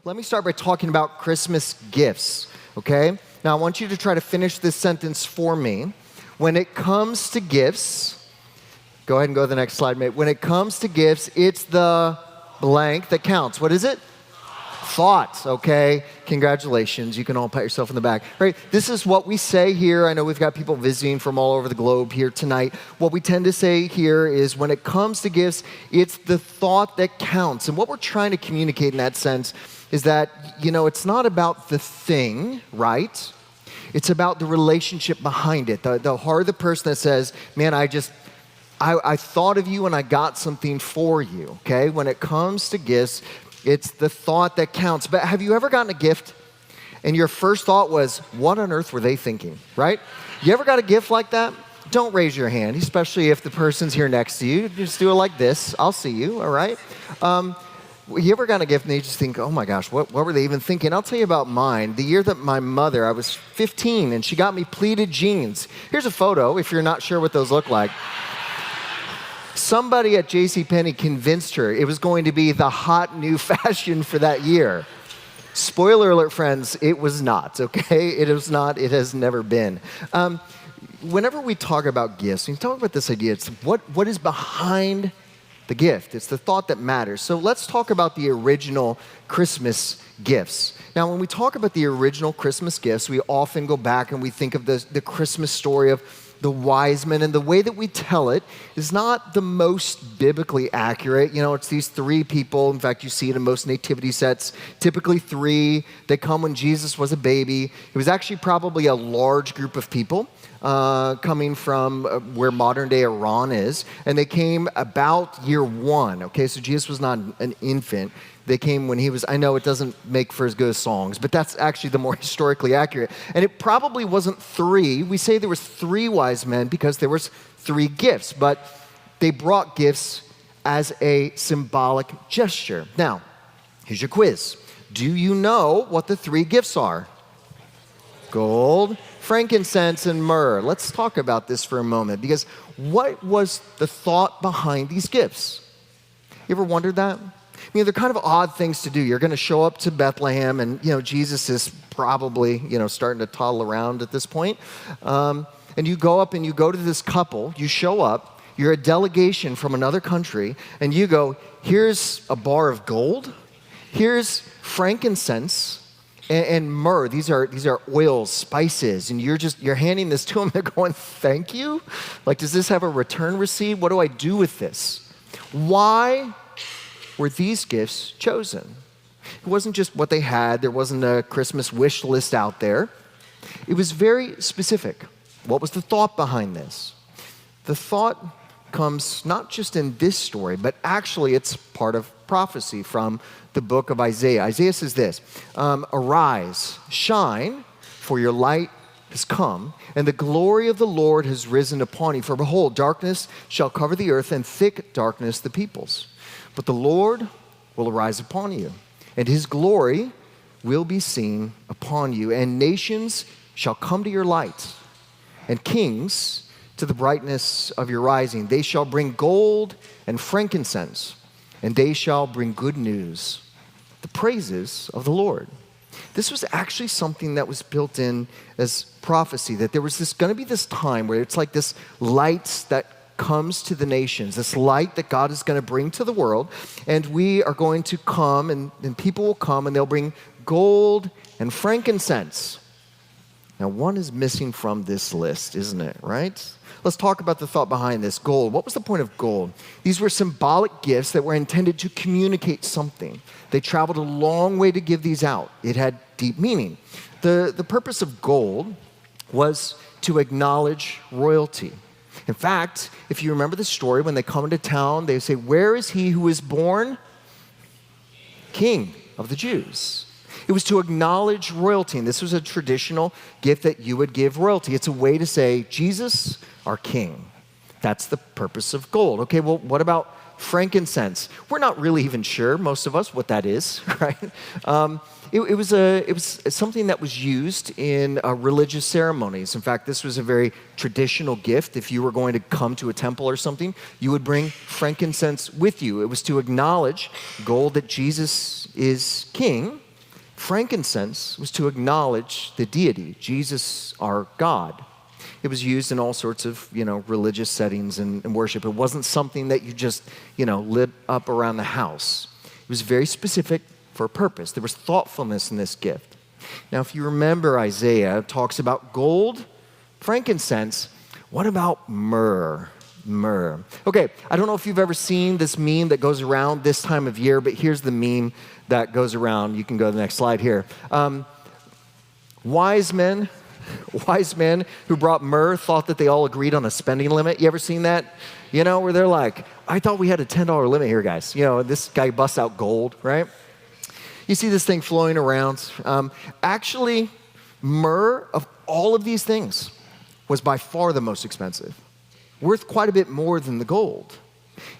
Let me start by talking about Christmas gifts, okay? Now, I want you to try to finish this sentence for me. When it comes to gifts, go ahead and go to the next slide, mate. When it comes to gifts, it's the blank that counts. What is it? Thoughts, okay? Congratulations. You can all pat yourself in the back. Right? This is what we say here. I know we've got people visiting from all over the globe here tonight. What we tend to say here is when it comes to gifts, it's the thought that counts. And what we're trying to communicate in that sense is that, it's not about the thing, right? It's about the relationship behind it. The heart of the person that says, man, I thought of you and I got something for you, okay? When it comes to gifts, it's the thought that counts. But have you ever gotten a gift and your first thought was, what on earth were they thinking, right? You ever got a gift like that? Don't raise your hand, especially if the person's here next to you. Just do it like this. I'll see you, all right? You ever got a gift and you just think, oh my gosh, what were they even thinking? I'll tell you about mine. The year that my mother, I was 15, and she got me pleated jeans. Here's a photo if you're not sure what those look like. Somebody at JCPenney convinced her it was going to be the hot new fashion for that year. Spoiler alert, friends, it was not, okay? It is not, it has never been. Whenever we talk about gifts, we talk about this idea, it's what is behind the gift. It's the thought that matters. So let's talk about the original Christmas gifts. Now, when we talk about the original Christmas gifts, we often go back and we think of the Christmas story of the wise men, and the way that we tell it is not the most biblically accurate. It's these three people. In fact, you see it in most nativity sets, typically three. They come when Jesus was a baby. It was actually probably a large group of people coming from where modern-day Iran is, and they came about year one, okay? So Jesus was not an infant. They came when he was, I know it doesn't make for as good as songs, but that's actually the more historically accurate. And it probably wasn't three. We say there was three wise men because there was three gifts, but they brought gifts as a symbolic gesture. Now, here's your quiz. Do you know what the three gifts are? Gold, frankincense, and myrrh. Let's talk about this for a moment, because what was the thought behind these gifts? You ever wondered that? They're kind of odd things to do. You're going to show up to Bethlehem, and, Jesus is probably, starting to toddle around at this point. And you go up and you go to this couple. You show up. You're a delegation from another country, and you go, here's a bar of gold. Here's frankincense and myrrh. These are oils, spices, and you're handing this to them. They're going, thank you? Like, does this have a return receipt? What do I do with this? Why were these gifts chosen? It wasn't just what they had. There wasn't a Christmas wish list out there. It was very specific. What was the thought behind this? The thought comes not just in this story, but actually it's part of prophecy from the book of Isaiah. Isaiah says this, arise, shine, for your light has come, and the glory of the Lord has risen upon you. For behold, darkness shall cover the earth, and thick darkness the peoples. But the Lord will arise upon you, and his glory will be seen upon you. And nations shall come to your light, and kings to the brightness of your rising. They shall bring gold and frankincense, and they shall bring good news, the praises of the Lord. This was actually something that was built in as prophecy, that there was going to be this time where it's like this light that comes to the nations, this light that God is going to bring to the world, and we are going to come, and people will come, and they'll bring gold and frankincense. Now, one is missing from this list, isn't it, right? Let's talk about the thought behind this. Gold. What was the point of gold? These were symbolic gifts that were intended to communicate something. They traveled a long way to give these out. It had deep meaning. The purpose of gold was to acknowledge royalty. In fact, if you remember the story, when they come into town, they say, where is he who is born? King of the Jews. It was to acknowledge royalty, and this was a traditional gift that you would give royalty. It's a way to say, Jesus, our King. That's the purpose of gold. Okay, well, what about frankincense? We're not really even sure, most of us, what that is, right? It was something that was used in religious ceremonies. In fact, this was a very traditional gift. If you were going to come to a temple or something, you would bring frankincense with you. It was to acknowledge gold that Jesus is king, Frankincense was to acknowledge the deity, Jesus, our God. It was used in all sorts of, religious settings and worship. It wasn't something that you just, lit up around the house. It was very specific for a purpose. There was thoughtfulness in this gift. Now, if you remember, Isaiah talks about gold, frankincense. What about myrrh? Myrrh. Okay, I don't know if you've ever seen this meme that goes around this time of year, but here's the meme that goes around. You can go to the next slide here. Wise men who brought myrrh thought that they all agreed on a spending limit. You ever seen that? Where they're like, I thought we had a $10 limit here, guys. This guy busts out gold, right? You see this thing flowing around. Actually, myrrh, of all of these things, was by far the most expensive, worth quite a bit more than the gold.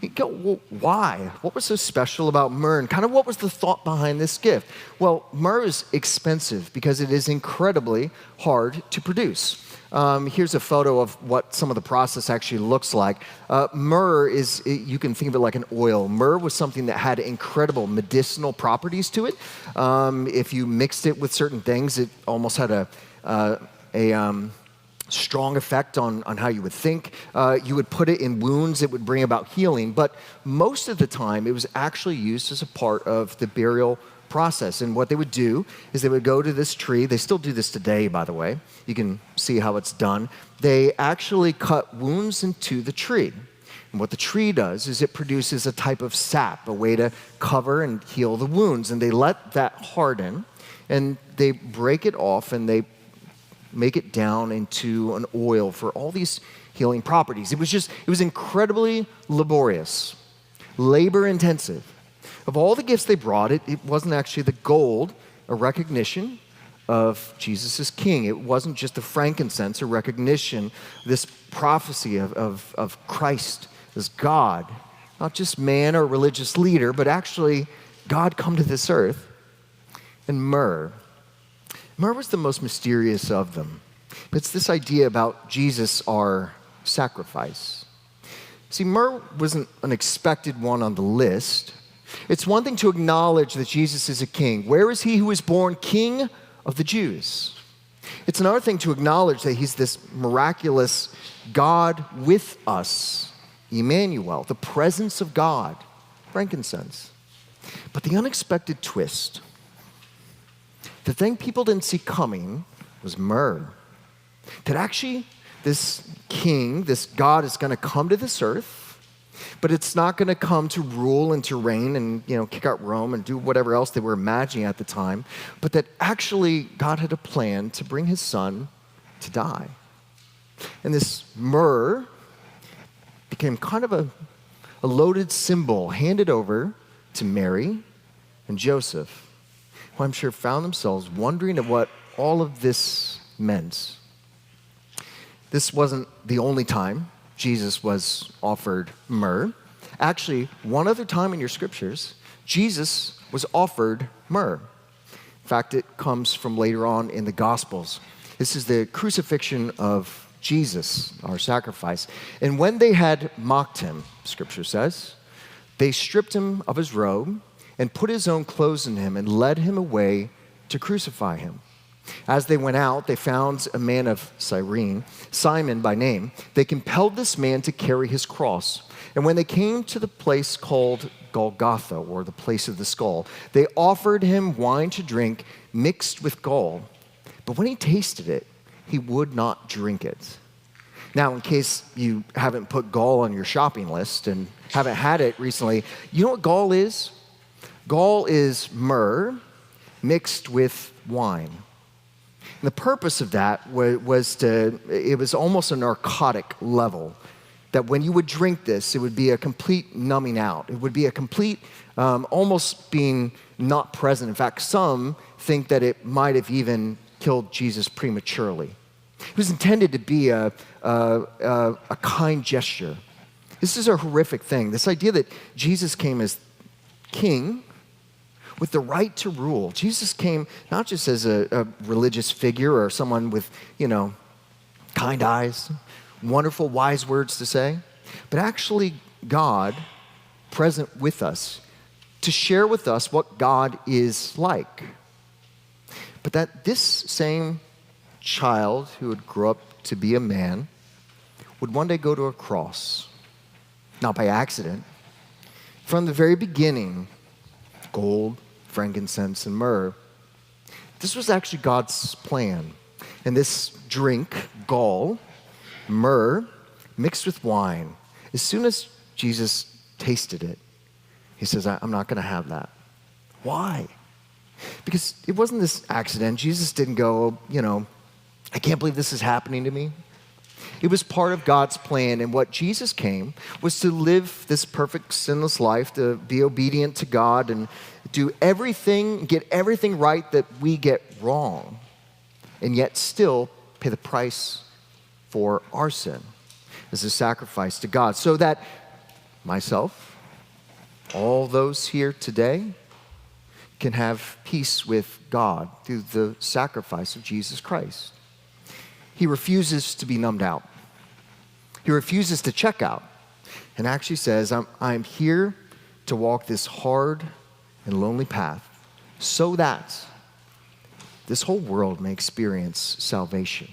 You go, well, why? What was so special about myrrh? And kind of what was the thought behind this gift? Well, myrrh is expensive because it is incredibly hard to produce. Here's a photo of what some of the process actually looks like. Myrrh you can think of it like an oil. Myrrh was something that had incredible medicinal properties to it. If you mixed it with certain things, it almost had a strong effect on how you would think. You would put it in wounds, it would bring about healing, but most of the time it was actually used as a part of the burial process. And what they would do is they would go to this tree. They still do this today, by the way. You can see how it's done. They actually cut wounds into the tree. And what the tree does is it produces a type of sap, a way to cover and heal the wounds. And they let that harden, and they break it off, and they make it down into an oil for all these healing properties. It was incredibly laborious, labor intensive. Of all the gifts they brought, it wasn't actually the gold, a recognition of Jesus as king. It wasn't just the frankincense, a recognition, this prophecy of Christ as God, not just man or religious leader, but actually God come to this earth. And myrrh. Myrrh was the most mysterious of them. It's this idea about Jesus, our sacrifice. See, myrrh wasn't an expected one on the list. It's one thing to acknowledge that Jesus is a king. Where is he who was born king of the Jews? It's another thing to acknowledge that he's this miraculous God with us, Emmanuel, the presence of God, frankincense. But the unexpected twist, the thing people didn't see coming, was myrrh. That actually this king, this God, is going to come to this earth, but it's not going to come to rule and to reign and, kick out Rome and do whatever else they were imagining at the time, but that actually God had a plan to bring his son to die. And this myrrh became kind of a loaded symbol handed over to Mary and Joseph, who I'm sure found themselves wondering at what all of this meant. This wasn't the only time Jesus was offered myrrh. Actually, one other time in your scriptures, Jesus was offered myrrh. In fact, it comes from later on in the Gospels. This is the crucifixion of Jesus, our sacrifice. And when they had mocked him, scripture says, they stripped him of his robe and put his own clothes on him and led him away to crucify him. As they went out, they found a man of Cyrene, Simon by name. They compelled this man to carry his cross. And when they came to the place called Golgotha, or the place of the skull, they offered him wine to drink mixed with gall. But when he tasted it, he would not drink it. Now, in case you haven't put gall on your shopping list and haven't had it recently, you know what gall is? Gall is myrrh mixed with wine. And the purpose of that it was almost a narcotic level, that when you would drink this, it would be a complete numbing out. It would be a complete, almost being not present. In fact, some think that it might have even killed Jesus prematurely. It was intended to be a kind gesture. This is a horrific thing. This idea that Jesus came as king with the right to rule. Jesus came not just as a religious figure or someone with, kind eyes, wonderful, wise words to say, but actually God present with us to share with us what God is like. but that this same child who would grow up to be a man would one day go to a cross, not by accident. From the very beginning, gold, frankincense, and myrrh, this was actually God's plan. And this drink, gall, myrrh, mixed with wine, as soon as Jesus tasted it, he says, I'm not going to have that. Why? Because it wasn't this accident. Jesus didn't go, I can't believe this is happening to me. It was part of God's plan, and what Jesus came was to live this perfect, sinless life, to be obedient to God and do everything, get everything right that we get wrong, and yet still pay the price for our sin as a sacrifice to God, so that myself, all those here today, can have peace with God through the sacrifice of Jesus Christ. He refuses to be numbed out. He refuses to check out and actually says, I'm here to walk this hard and lonely path so that this whole world may experience salvation.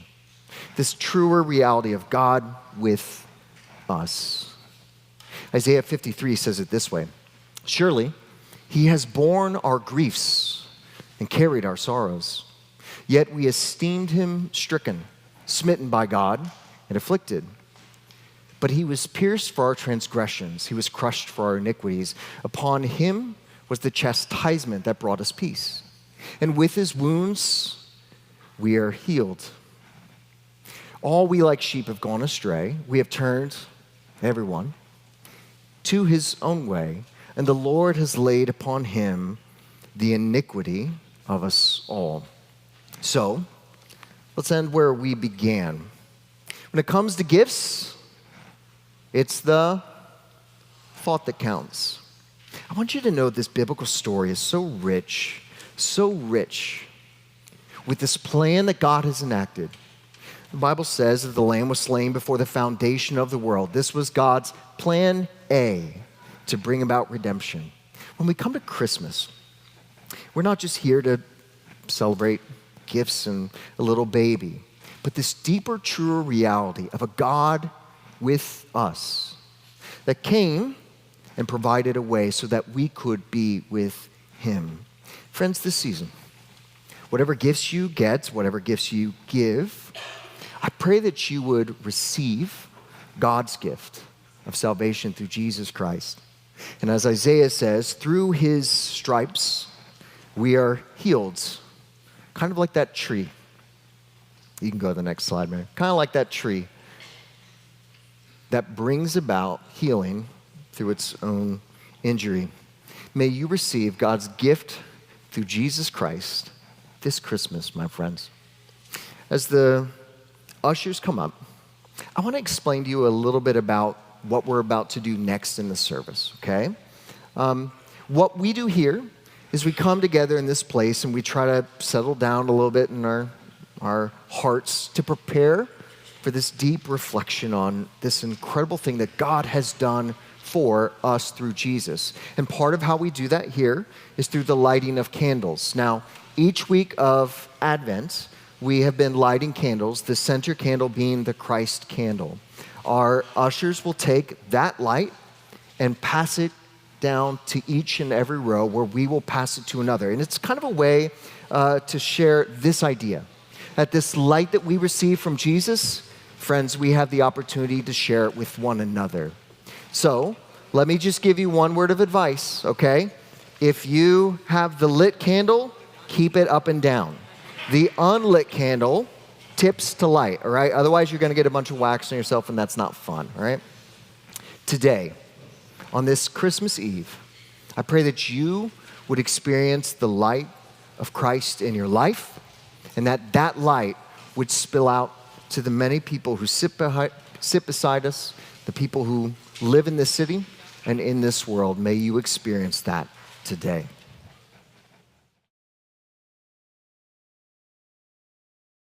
This truer reality of God with us. Isaiah 53 says it this way, surely he has borne our griefs and carried our sorrows, yet we esteemed him stricken, smitten by God, and afflicted. But he was pierced for our transgressions. He was crushed for our iniquities. Upon him was the chastisement that brought us peace. And with his wounds, we are healed. All we like sheep have gone astray. We have turned, everyone, to his own way. And the Lord has laid upon him the iniquity of us all. So, let's end where we began. When it comes to gifts, it's the thought that counts. I want you to know this biblical story is so rich with this plan that God has enacted. The Bible says that the Lamb was slain before the foundation of the world. This was God's plan A to bring about redemption. When we come to Christmas, we're not just here to celebrate gifts and a little baby, but this deeper, truer reality of a God with us that came and provided a way so that we could be with him. Friends, this season, whatever gifts you get, whatever gifts you give, I pray that you would receive God's gift of salvation through Jesus Christ. And as Isaiah says, through his stripes, we are healed. Kind of like that tree. You can go to the next slide, Mary. Kind of like that tree that brings about healing through its own injury. May you receive God's gift through Jesus Christ this Christmas, my friends. As the ushers come up, I want to explain to you a little bit about what we're about to do next in the service, okay? What we do here is we come together in this place and we try to settle down a little bit in our hearts to prepare for this deep reflection on this incredible thing that God has done for us through Jesus. And part of how we do that here is through the lighting of candles. Now, each week of Advent, we have been lighting candles, the center candle being the Christ candle. Our ushers will take that light and pass it down to each and every row where we will pass it to another. And it's kind of a way to share this idea, that this light that we receive from Jesus, friends, we have the opportunity to share it with one another. So let me just give you one word of advice, okay? If you have the lit candle, keep it up and down. The unlit candle tips to light, all right? Otherwise, you're going to get a bunch of wax on yourself, and that's not fun, all right? Today, on this Christmas Eve, I pray that you would experience the light of Christ in your life, and that light would spill out to the many people who sit beside us, the people who live in this city and in this world. May you experience that today.